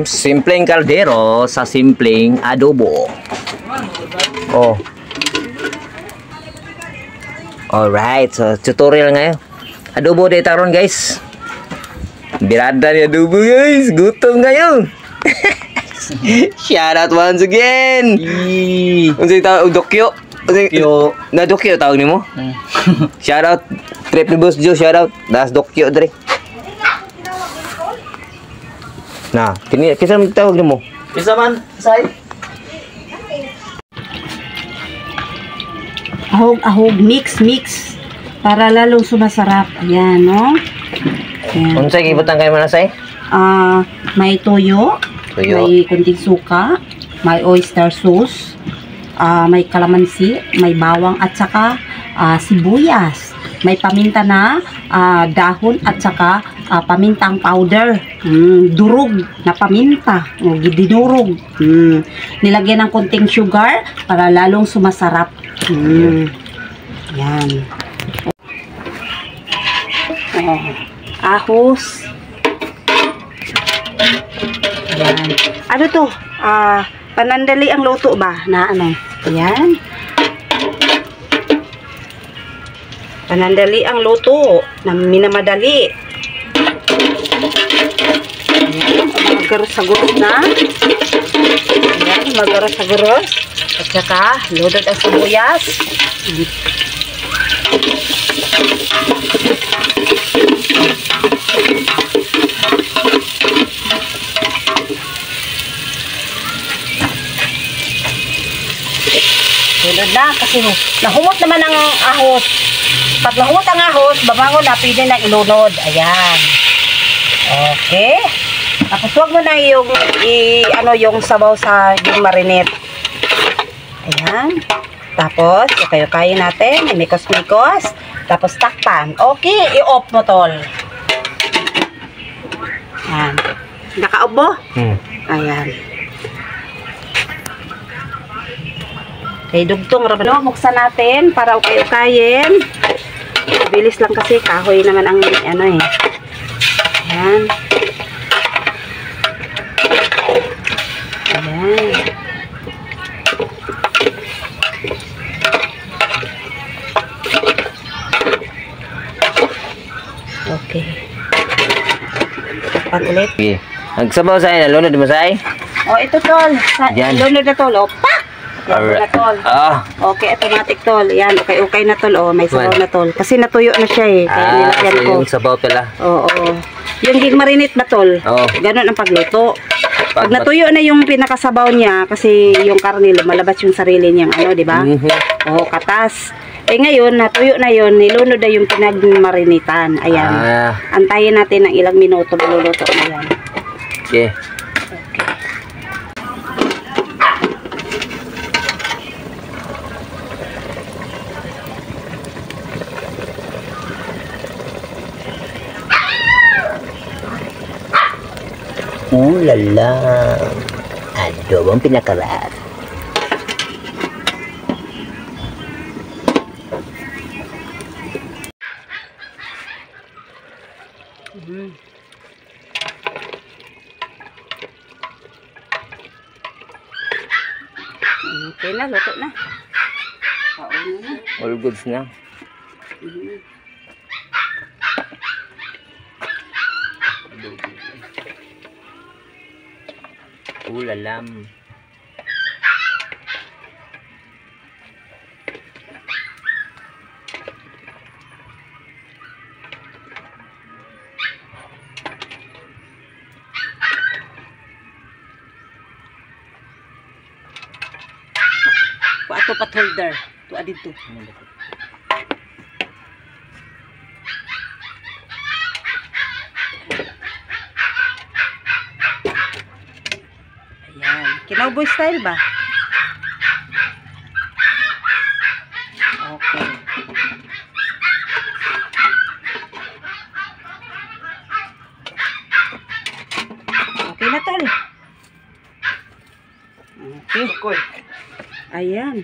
Simpleng kaldero sa simpleng adobo. Oh. Alright, so tutorial ngayon. Adobo day taron guys. Birada ni adobo guys. Gutom ngayon. Shout out once again. Unsay tawag Dokyo? Dokyo. Na Dokyo tawag nimo? Shout out Trip ni Boss Joe, shout out. Das Dokyo dre. Nah, kini kisa tawag nimo. Kisa man, say. Ahog, mix para lalong sumasarap. Ayan, no? Ayan. Unsay gibutan kay manasay? May toyo, may kunting suka, may oyster sauce, may kalamansi, may bawang at saka sibuyas. May paminta na dahon at saka pamintang powder. Durog na paminta. Dinurog. Nilagyan ng kunting sugar para lalong sumasarap. Yan. Ahos. Yan. Ano to? Panandali ang luto ba? Na ano? Yan. Panandali ang luto na minamadali. Ayan, magaros-garos na. Ayan, magaros-garos. At saka, lodot ang sibuyas. Lodot na, kasi nahumot naman ang ahos. Pag nahumot ang ahos, babangon na, pwede na ilunod. Ayan. Okay. Tapos huwag mo na yung yung sabaw sa yung marinate. Ayan. Tapos, kayo-kayo natin. Mikos-mikos. Tapos takpan. Okay, i-off mo tol. Ayan. Naka-off mo? Ayan. Okay, dugtong rabano. Buksan natin para ukay-ukayin. Bilis lang kasi kahoy naman ang ano eh. Ayan. Ayan. Okay. Tapan ulit. Okay. Nagsabaw sa ina, lunod mo say? Oh, ito tol. Lunod na tol. Oh, pak! Yan na tol. Okay, automatic tol. Yan, okay na tol. Oh, may sabaw na tol. Kasi natuyo na siya eh. Kaya nilagyan ko. Yung sabaw pala. Oo. Yung gig marinate ba tol? Ganon ang pagluto. Pag natuyo na yung pinakasabaw niya, kasi yung karne lumalabas yung sarili niyang ano, di ba? Oo, katas. Eh ngayon, natuyo na yun, nilunod na yung pinagmarinitan. Ayan. Antayin natin ng ilang minuto maluluto na yan. Okay. Lala. Adobong pinakarat. Okay na, luto na. All goods na. Ulalam. Ato pat holder. To adito. Ayan. Kinauboy style ba? Okay. Okay na tol. Okay. Ayan.